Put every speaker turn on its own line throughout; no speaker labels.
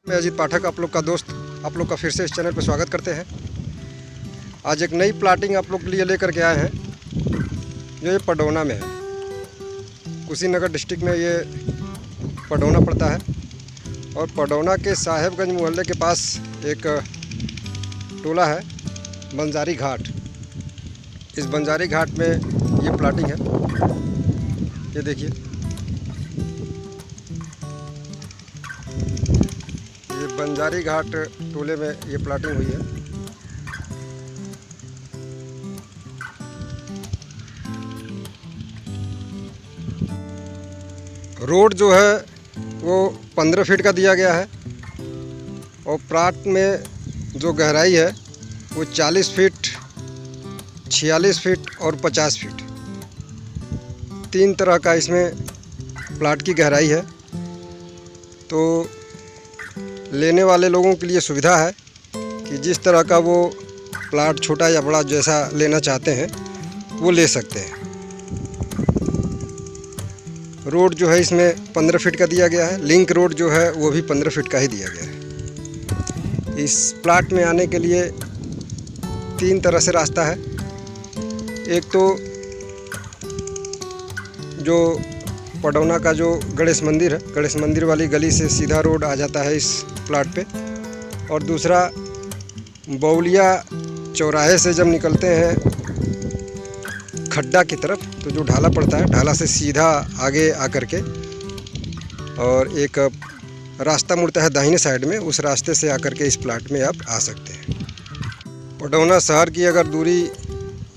मैं अजीत पाठक आप लोग का दोस्त आप लोग का फिर से इस चैनल पर स्वागत करते हैं। आज एक नई प्लाटिंग आप लोग के लिए लेकर के आए हैं जो ये पडौना में है। कुशीनगर डिस्ट्रिक्ट में ये पडौना पड़ता है और पडौना के साहेबगंज मोहल्ले के पास एक टोला है बंजारी घाट। इस बंजारी घाट में ये प्लाटिंग है। ये देखिए, ये बंजारी घाट टोले में ये प्लाटिंग हुई है। रोड जो है वो 15 फीट का दिया गया है और प्लाट में जो गहराई है वो 40 फीट, 46 फीट और 50 फीट, 3 तरह का इसमें प्लाट की गहराई है। तो लेने वाले लोगों के लिए सुविधा है कि जिस तरह का वो प्लाट छोटा या बड़ा जैसा लेना चाहते हैं वो ले सकते हैं। रोड जो है इसमें 15 फीट का दिया गया है। लिंक रोड जो है वो भी 15 फीट का ही दिया गया है। इस प्लाट में आने के लिए 3 तरह से रास्ता है। एक तो जो पडौना का जो गणेश मंदिर है, गणेश मंदिर वाली गली से सीधा रोड आ जाता है इस प्लाट पे। और दूसरा बौलिया चौराहे से जब निकलते हैं खड्डा की तरफ तो जो ढाला पड़ता है, ढाला से सीधा आगे आकर के और एक रास्ता मुड़ता है दाहिने साइड में, उस रास्ते से आकर के इस प्लाट में आप आ सकते हैं। पडौना शहर की अगर दूरी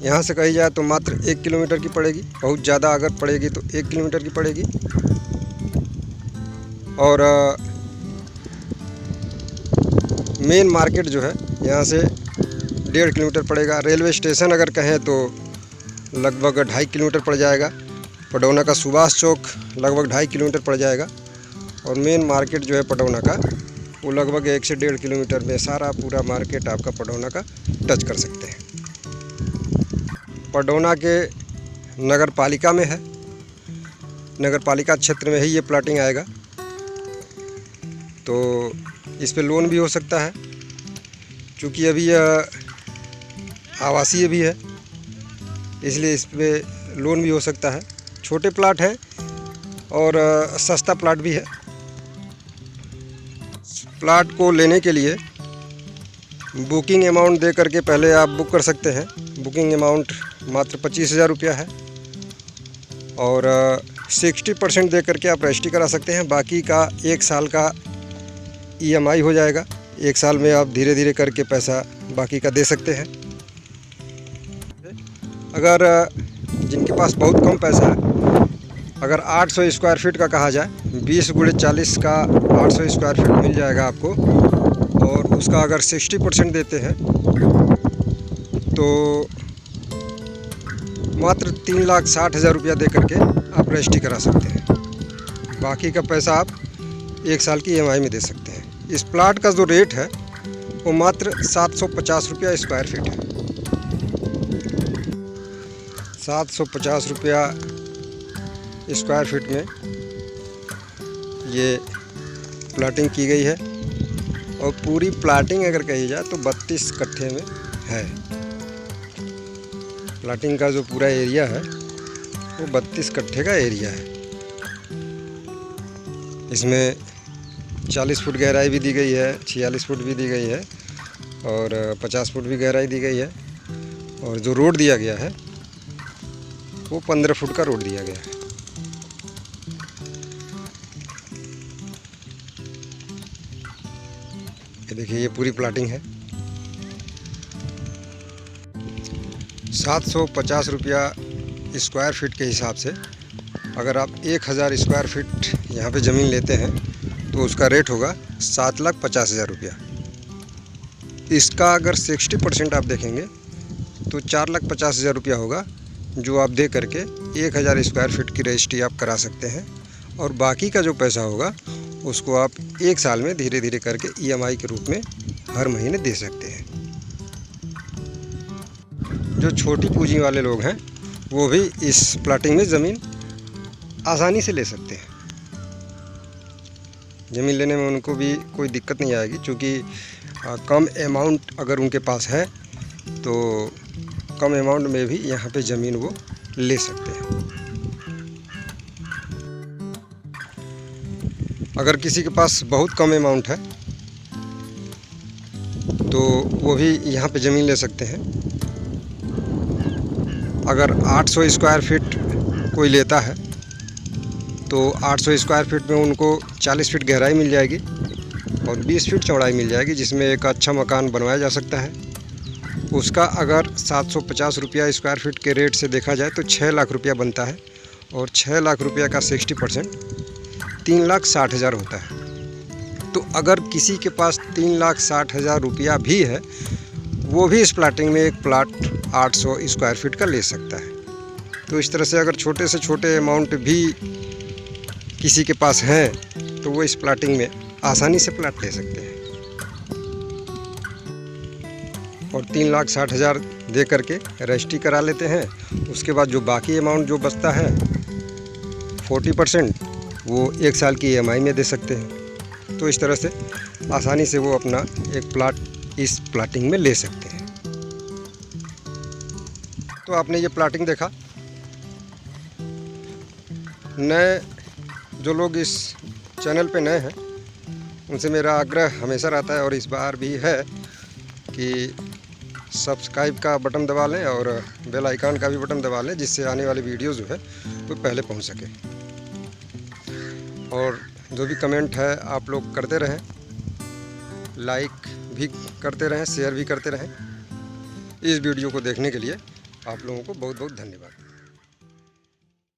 यहाँ से कही जाए तो मात्र 1 किलोमीटर की पड़ेगी। बहुत ज़्यादा अगर पड़ेगी तो 1 किलोमीटर की पड़ेगी। और मेन मार्केट जो है यहाँ से 1.5 किलोमीटर पड़ेगा। रेलवे स्टेशन अगर कहें तो लगभग 2.5 किलोमीटर पड़ जाएगा। पडौना का सुभाष चौक लगभग 2.5 किलोमीटर पड़ जाएगा। और मेन मार्केट जो है पडौना का वो लगभग 1 से 1.5 किलोमीटर में सारा पूरा मार्केट आपका पडौना का टच कर सकते हैं। पडौना के नगर पालिका में है, नगर पालिका क्षेत्र में ही ये प्लाटिंग आएगा। तो इस पे लोन भी हो सकता है क्योंकि अभी यह आवासीय भी है, इसलिए इस पे लोन भी हो सकता है। छोटे प्लाट है और सस्ता प्लाट भी है। प्लाट को लेने के लिए बुकिंग अमाउंट दे करके पहले आप बुक कर सकते हैं। बुकिंग अमाउंट मात्र 25,000 रुपया है और 60% दे करके आप रजिस्ट्री करा सकते हैं। बाकी का 1 साल का EMI हो जाएगा। 1 साल में आप धीरे धीरे करके पैसा बाकी का दे सकते हैं। अगर जिनके पास बहुत कम पैसा है, अगर 800 स्क्वायर फीट का कहा जाए, 20 × 40 का 800 स्क्वायर फीट मिल जाएगा आपको। और उसका अगर 60% देते हैं तो मात्र 3,60,000 रुपया दे करके आप रजिस्ट्री करा सकते हैं। बाकी का पैसा आप 1 साल की EMI में दे सकते हैं। इस प्लाट का जो रेट है वो मात्र 750 रुपया स्क्वायर फीट है। 750 रुपया स्क्वायर फीट में ये प्लाटिंग की गई है। और पूरी प्लाटिंग अगर कही जाए तो 32 कट्ठे में है। प्लाटिंग का जो पूरा एरिया है वो 32 कट्ठे का एरिया है। इसमें 40 फुट गहराई भी दी गई है, 46 फुट भी दी गई है और 50 फुट भी गहराई दी गई है। और जो रोड दिया गया है वो 15 फुट का रोड दिया गया है। ये देखिए, ये पूरी प्लाटिंग है। 750 रुपया स्क्वायर फीट के हिसाब से अगर आप 1000 स्क्वायर फीट यहाँ पे ज़मीन लेते हैं तो उसका रेट होगा 7,50,000 रुपया। इसका अगर 60% आप देखेंगे तो 4,50,000 रुपया होगा, जो आप दे करके 1000 स्क्वायर फीट की रजिस्ट्री आप करा सकते हैं। और बाकी का जो पैसा होगा उसको आप 1 साल में धीरे धीरे करके EMI के रूप में हर महीने दे सकते हैं। जो छोटी पूंजी वाले लोग हैं वो भी इस प्लाटिंग में ज़मीन आसानी से ले सकते हैं। ज़मीन लेने में उनको भी कोई दिक्कत नहीं आएगी, क्योंकि कम अमाउंट अगर उनके पास है तो कम अमाउंट में भी यहाँ पे ज़मीन वो ले सकते हैं। अगर किसी के पास बहुत कम अमाउंट है तो वो भी यहाँ पे ज़मीन ले सकते हैं। अगर 800 स्क्वायर फीट कोई लेता है तो 800 स्क्वायर फीट में उनको 40 फीट गहराई मिल जाएगी और 20 फीट चौड़ाई मिल जाएगी, जिसमें एक अच्छा मकान बनवाया जा सकता है। उसका अगर 750 रुपया स्क्वायर फीट के रेट से देखा जाए तो 6 लाख रुपया बनता है, और 6 लाख रुपया का 60% 3,60,000 होता है। तो अगर किसी के पास 3,60,000 रुपया भी है, वो भी इस प्लाटिंग में एक प्लाट 800 स्क्वायर फीट का ले सकता है। तो इस तरह से अगर छोटे से छोटे अमाउंट भी किसी के पास हैं तो वो इस प्लाटिंग में आसानी से प्लाट ले सकते हैं, और 3,60,000 दे करके रजिस्ट्री करा लेते हैं। उसके बाद जो बाकी अमाउंट जो बचता है 40% वो 1 साल की EMI में दे सकते हैं। तो इस तरह से आसानी से वो अपना एक प्लाट इस प्लाटिंग में ले सकते हैं। तो आपने ये प्लाटिंग देखा। नए जो लोग इस चैनल पे नए हैं उनसे मेरा आग्रह हमेशा रहता है, और इस बार भी है, कि सब्सक्राइब का बटन दबा लें और बेल आइकन का भी बटन दबा लें, जिससे आने वाली वीडियो जो है वो पहले पहुंच सके। और जो भी कमेंट है आप लोग करते रहें, लाइक भी करते रहें, शेयर भी करते रहें। इस वीडियो को देखने के लिए आप लोगों को बहुत बहुत धन्यवाद।